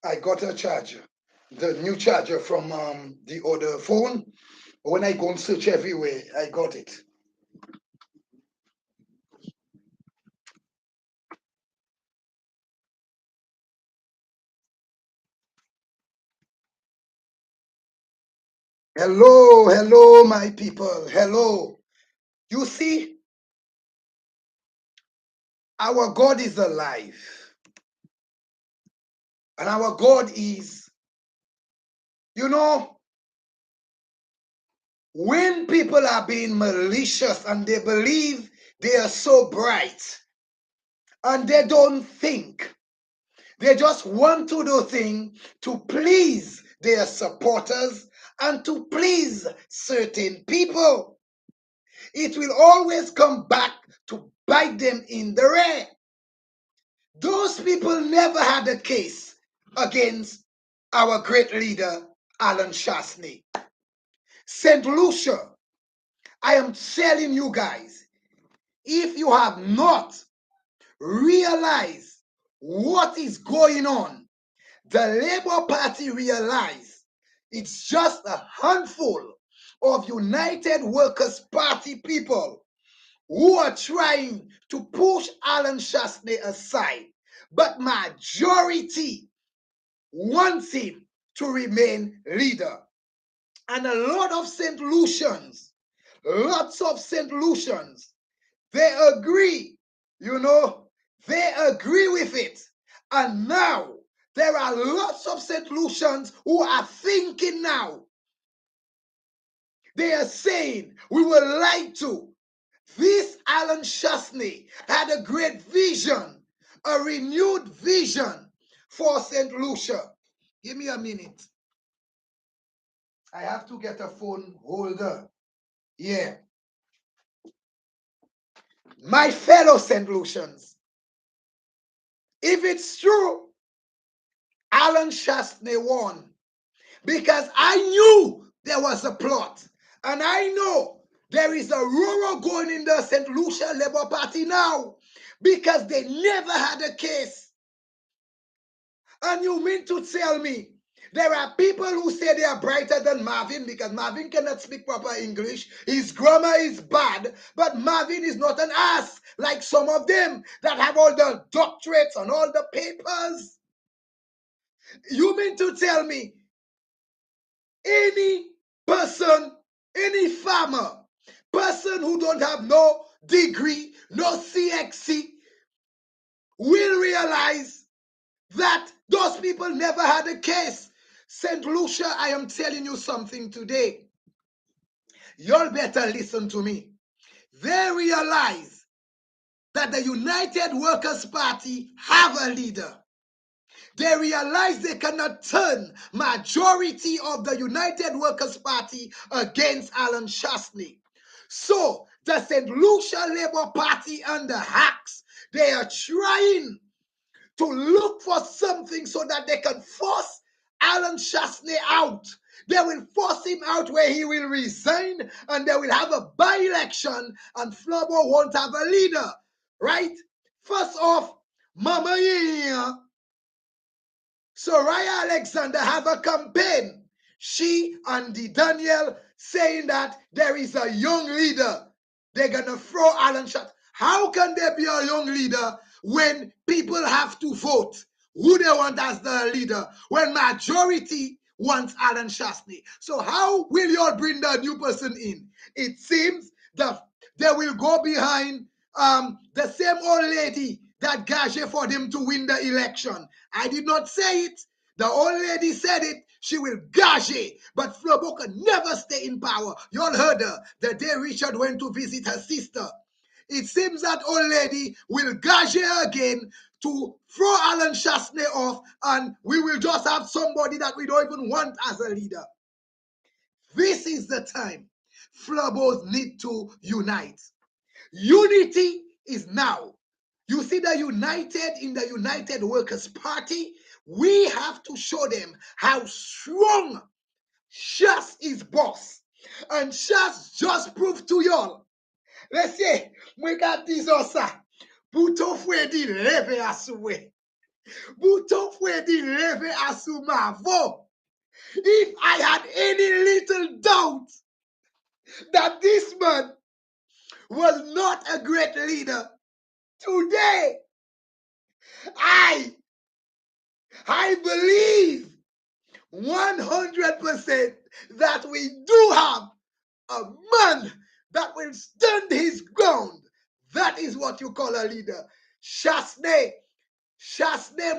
I got a charger, the new charger from the other phone. When I go and search everywhere, I got it. Hello, hello, my people. Hello. You see, our God is alive. And our God is, you know, when people are being malicious and they believe they are so bright and they don't think, they just want to do things to please their supporters and to please certain people. It will always come back to bite them in the rear. Those people never had a case against our great leader, Alan Chastanet. St. Lucia, I am telling you guys, if you have not realized what is going on, the Labour Party realized it's just a handful of United Workers' Party people who are trying to push Alan Chastanet aside, but majority wants him to remain leader. And a lot of St. Lucians, lots of St. Lucians, they agree, they agree with it. And now there are lots of St. Lucians who are thinking now. They are saying, we would like to. This Alan Chastanet had a great vision, a renewed vision for St. Lucia. Give me a minute. I have to get a phone holder. Yeah. My fellow St. Lucians, if it's true, Alan Chastanet won, because I knew there was a plot, and I know there is a roar going in the St. Lucia Labour Party now, because they never had a case. And you mean to tell me there are people who say they are brighter than Marvin because Marvin cannot speak proper English. His grammar is bad, but Marvin is not an ass like some of them that have all the doctorates and all the papers. You mean to tell me any person, any farmer, person who don't have no degree, no CXC, will realize that those people never had a case? St. Lucia, I am telling you something today. Y'all better listen to me. They realize that the United Workers' Party have a leader. They realize they cannot turn majority of the United Workers' Party against Alan Chastanet. So the St. Lucia Labour Party and the hacks, they are trying to look for something so that they can force Alan Chastanet out. They will force him out where he will resign, and they will have a by-election, and Flobo won't have a leader, right? First off, Mama Yaya, Soraya Alexander have a campaign. She and the Daniel saying that there is a young leader. They're going to throw Alan Chastanet. How can there be a young leader when people have to vote who they want as the leader, when majority wants Alan Chastanet? So how will you all bring that new person in? It seems that they will go behind the same old lady that gaged for them to win the election. I did not say it. The old lady said it. She will gage, but Flobo can never stay in power. You all heard her the day Richard went to visit her sister. It seems that old lady will gage again to throw Alan Chastanet off, and we will just have somebody that we don't even want as a leader. This is the time Flobos need to unite. Unity is now. You see the United in the United Workers' Party, we have to show them how strong Shas is boss. And Shas just proved to y'all. Let's say, we got this osa. Put off where the leve aswe. Bouton fwe di leve asou mavo. If I had any little doubt that this man was not a great leader, today I believe 100% that we do have a man that will stand his ground. That is what you call a leader. Chastanet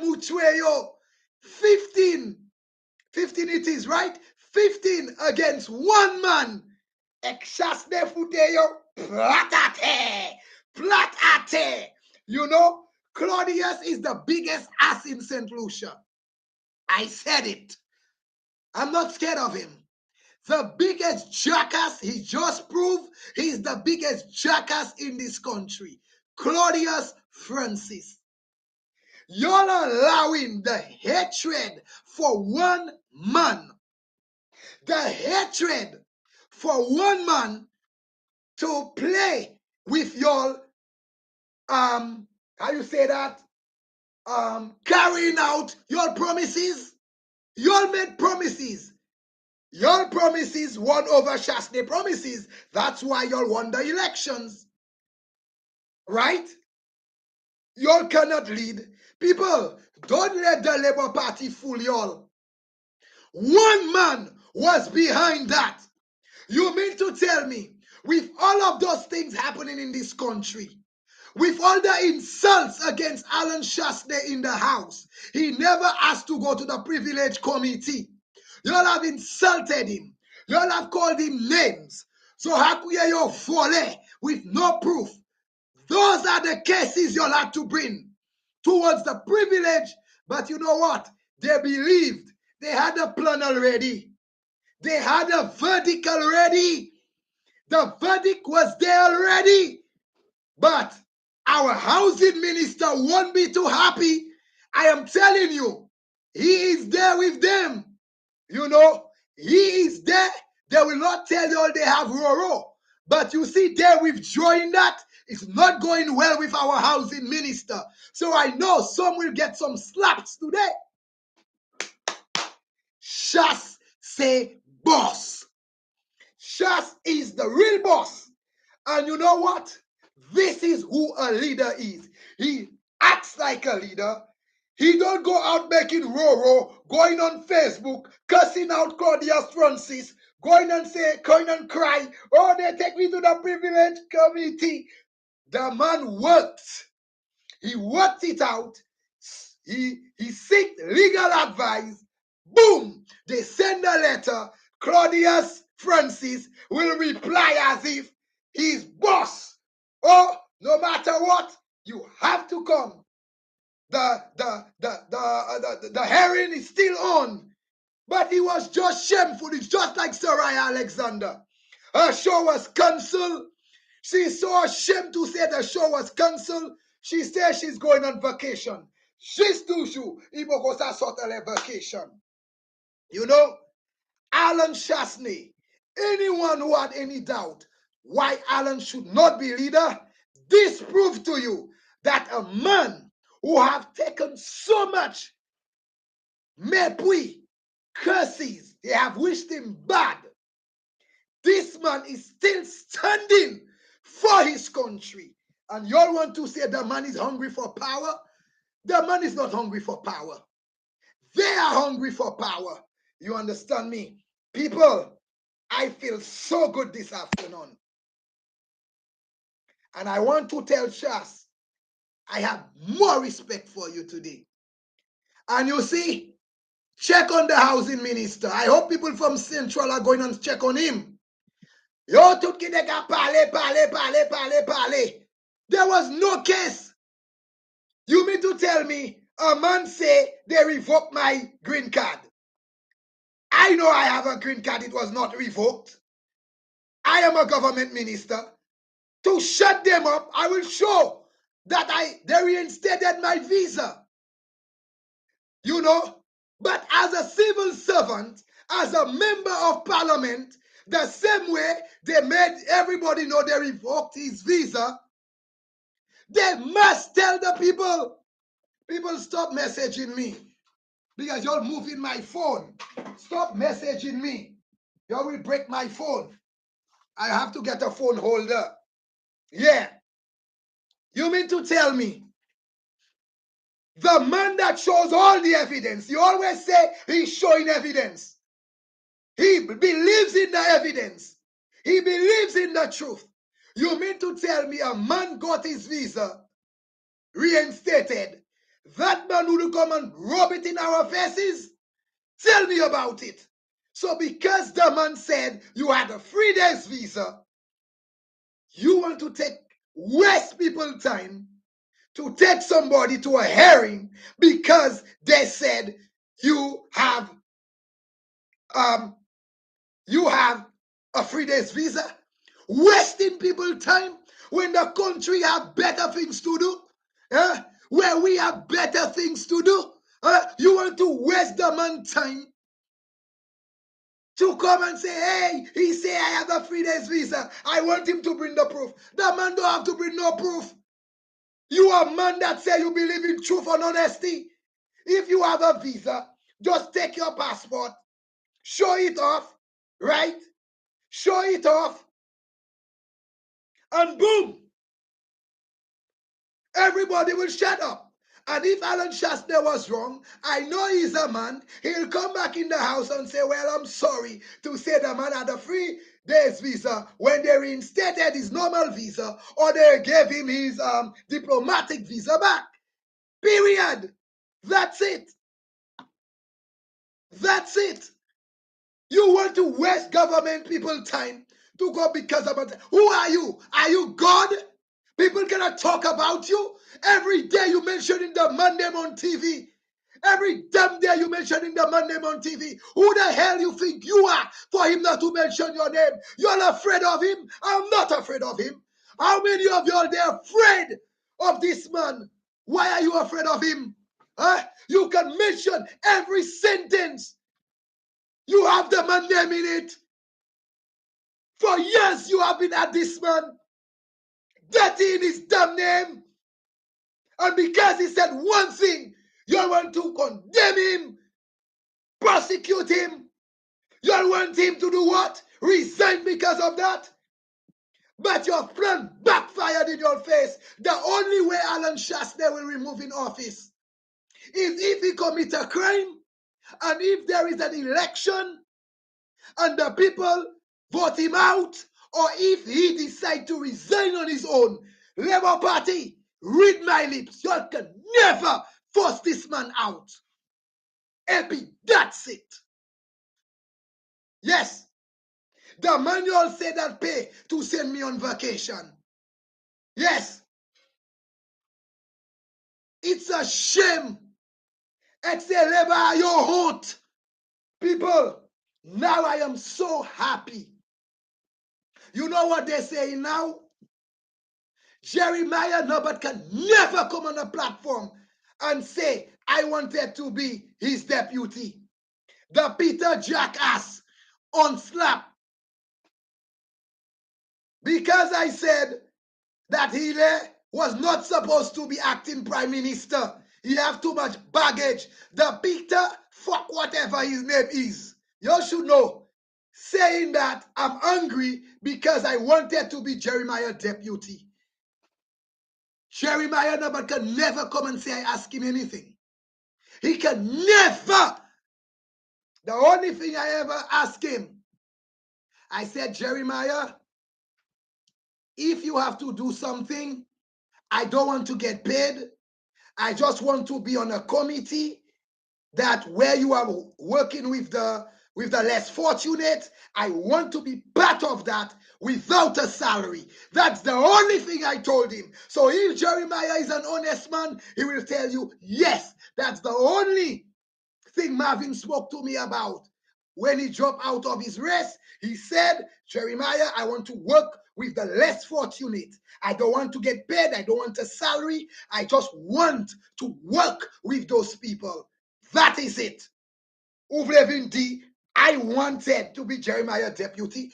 Mutueyo, 15 it is, right? 15 against one man. Chastanet Futeyo, platate. You know, Claudius is the biggest ass in St. Lucia. I said it. I'm not scared of him. The biggest jackass, he just proved he's the biggest jackass in this country. Claudius Francis. You're allowing the hatred for one man. The hatred for one man to play with your, how you say that? Carrying out your promises. Y'all made promises. Your promises won over Chastanet promises. That's why y'all won the elections. Right? Y'all cannot lead. People, don't let the Labour Party fool y'all. One man was behind that. You mean to tell me, with all of those things happening in this country, with all the insults against Alan Chastanet in the House, he never asked to go to the privilege committee. Y'all have insulted him. Y'all have called him names. So how could you volley with no proof? Those are the cases you'll have to bring towards the privilege. But you know what? They believed. They had a plan already. They had a verdict already. The verdict was there already. But our housing minister won't be too happy. I am telling you, he is there with them. You know, he is there. They will not tell you all they have Roro. But you see, they're withdrawing that. It's not going well with our housing minister. So I know some will get some slaps today. Chas say boss. Chas is the real boss. And you know what? This is who a leader is. He acts like a leader. He don't go out making Roro, going on Facebook, cussing out Claudius Francis, going and cry, oh, they take me to the privilege committee. The man worked. He worked it out. He seeked legal advice. Boom! They send a letter. Claudius Francis will reply as if he's boss. Oh, no matter what, you have to come. The hearing is still on. But he was just shameful. It's just like Soraya Alexander. Her show was cancelled. She's so ashamed to say the show was cancelled. She says she's going on vacation. She's toujours, il faut qu'on s'assorte à la vacation. You know, Alan Chastanet, anyone who had any doubt why Alan should not be leader, this proved to you that a man who have taken so much mépris, curses, they have wished him bad. This man is still standing for his country. And y'all want to say the man is hungry for power? The man is not hungry for power. They are hungry for power. You understand me? People, I feel so good this afternoon. And I want to tell Chas, I have more respect for you today. And you see, check on the housing minister. I hope people from Central are going and check on him. Yo, tout ki de ka pale. There was no case. You mean to tell me a man say they revoked my green card? I know I have a green card. It was not revoked. I am a government minister. To shut them up, I will show that they reinstated my visa. You know? But as a civil servant, as a member of parliament, the same way they made everybody know they revoked his visa, they must tell the people. People, stop messaging me because you're moving my phone. Stop messaging me. You will break my phone. I have to get a phone holder. Yeah. You mean to tell me the man that shows all the evidence, you always say he's showing evidence. He believes in the evidence. He believes in the truth. You mean to tell me a man got his visa reinstated? That man will come and rub it in our faces? Tell me about it. So because the man said you had a 3 days visa, you want to waste people time to take somebody to a hearing because they said you have you have a 3 days visa, wasting people time when the country have better things to do, where we have better things to do. You want to waste the man time to come and say, hey, he say I have a 3 days visa. I want him to bring the proof. The man don't have to bring no proof. You are a man that say you believe in truth and honesty. If you have a visa, just take your passport, show it off, right? Show it off, and boom, everybody will shut up. And if Alan Chastanet was wrong, I know he's a man. He'll come back in the house and say, well, I'm sorry to say the man had a 3 days visa when they reinstated his normal visa or they gave him his diplomatic visa back. Period. That's it. That's it. You want to waste government people time to go because of it. Who are you? Are you God? People cannot talk about you. Every day you mention in the man name on TV. Every damn day you mention in the man name on TV. Who the hell you think you are for him not to mention your name? You're afraid of him? I'm not afraid of him. How many of you are there afraid of this man? Why are you afraid of him? Huh? You can mention every sentence. You have the man name in it. For years you have been at this man, dirty in his damn name. And because he said one thing, you want to condemn him, prosecute him. You want him to do what? Resign because of that? But your plan backfired in your face. The only way Alan Chastanet will remove in office is if he commits a crime and if there is an election and the people vote him out, or if he decides to resign on his own. Labour Party, read my lips. You can never force this man out. Epi, that's it. Yes, the manual said that pay to send me on vacation. Yes, it's a shame. Excel Labour, your hoot. People, now I am so happy. You know what they're saying now? Jeremiah Norbert can never come on a platform and say, I wanted to be his deputy. The Peter jackass on slap. Because I said that he was not supposed to be acting prime minister. He have too much baggage. The Peter, fuck whatever his name is. You should know. Saying that I'm angry because I wanted to be Jeremiah deputy. Jeremiah Norbert can never come and say I ask him anything. He can never. The only thing I ever asked him, I said, Jeremiah, if you have to do something, I don't want to get paid. I just want to be on a committee that where you are working with the less fortunate. I want to be part of that without a salary. That's the only thing I told him. So if Jeremiah is an honest man, he will tell you, yes, that's the only thing Marvin spoke to me about. When he dropped out of his race, he said, Jeremiah, I want to work with the less fortunate. I don't want to get paid. I don't want a salary. I just want to work with those people. That is it. I wanted to be Jeremiah deputy.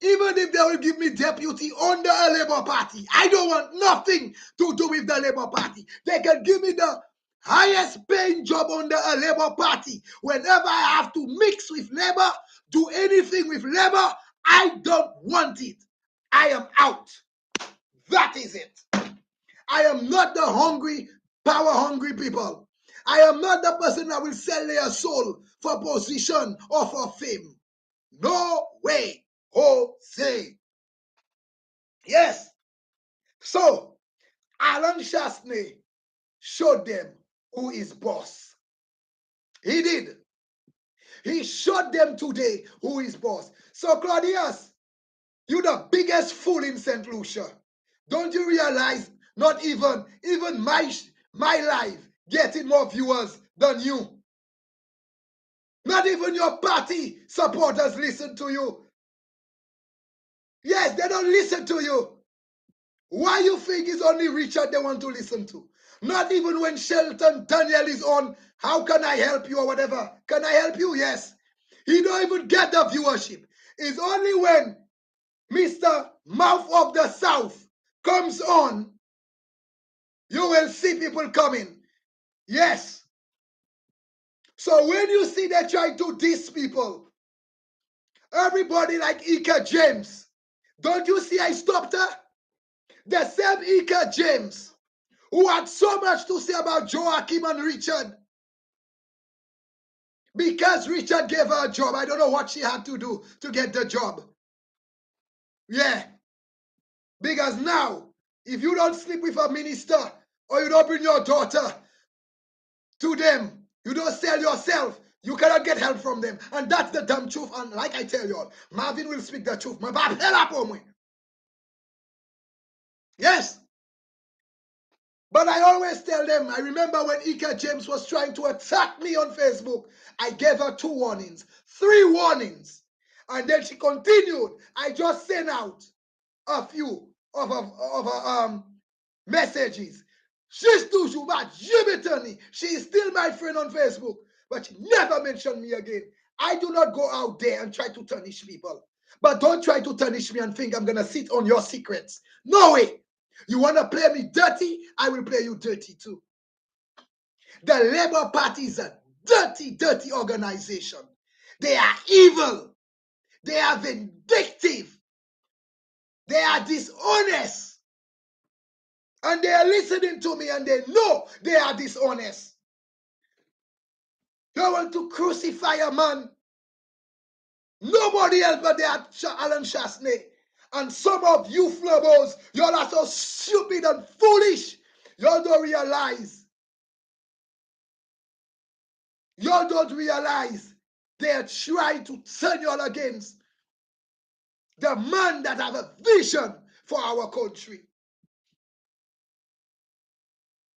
Even if they will give me deputy under a Labour Party, I don't want nothing to do with the Labour Party. They can give me the highest paying job under a Labour Party. Whenever I have to mix with Labour, do anything with Labour, I don't want it. I am out. That is it. I am not the hungry, power-hungry people. I am not the person that will sell their soul for position or for fame. No way, Jose. Yes. So, Alan Chastanet showed them who is boss. He did. He showed them today who is boss. So, Claudius, you're the biggest fool in St. Lucia. Don't you realize not even my life getting more viewers than you? Not even your party supporters listen to you. Yes, they don't listen to you. Why you think it's only Richard they want to listen to? Not even when Shelton Daniel is on, how can I help you or whatever? Can I help you? Yes. He don't even get the viewership. It's only when Mr. Mouth of the South comes on, you will see people coming. Yes. So when you see they try to diss people, everybody like Ika James, don't you see I stopped her? The same Ika James who had so much to say about Joachim and Richard. Because Richard gave her a job, I don't know what she had to do to get the job. Yeah. Because now, if you don't sleep with a minister or you don't bring your daughter to them, you don't sell yourself, you cannot get help from them. And that's the damn truth. And like I tell you all, Marvin will speak the truth. Yes. But I always tell them, I remember when Ika James was trying to attack me on Facebook, I gave her 2 warnings, 3 warnings. And then she continued. I just sent out a few of her messages. She's toujours bad. She is still my friend on Facebook, but she never mentioned me again. I do not go out there and try to tarnish people. But don't try to tarnish me and think I'm going to sit on your secrets. No way. You want to play me dirty? I will play you dirty too. The Labour Party is a dirty, dirty organization. They are evil. They are vindictive. They are dishonest. And they are listening to me and they know they are dishonest. They want to crucify a man. Nobody else but they are Alan Chastanet. And some of you flubos, y'all are so stupid and foolish. Y'all don't realize. Y'all don't realize they are trying to turn y'all against the man that have a vision for our country.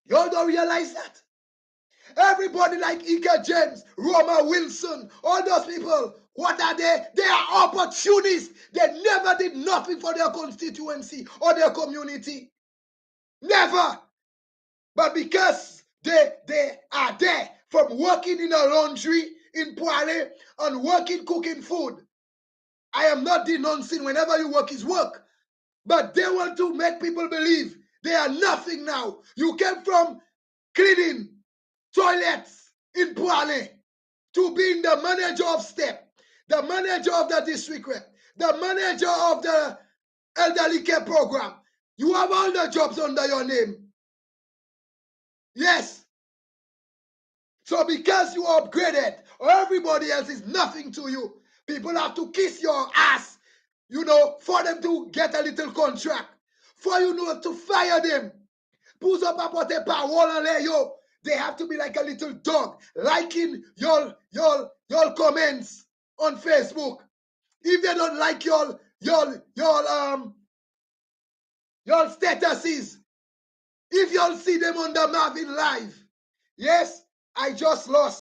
Y'all don't realize that? Everybody like Ika James, Roma Wilson, all those people, what are they? They are opportunists. They never did nothing for their constituency or their community. Never. But because they are there from working in a laundry in Poale and working cooking food. I am not denouncing whenever you work is work. But they want to make people believe they are nothing now. You came from cleaning toilets in Poale to being the manager of STEP, the manager of the district rep, the manager of the elderly care program. You have all the jobs under your name. Yes. So because you upgraded, or everybody else is nothing to you, people have to kiss your ass, for them to get a little contract. For to fire them. They have to be like a little dog, liking your comments on Facebook. If they don't like your statuses, if y'all see them on the Marvin Live, yes, I just lost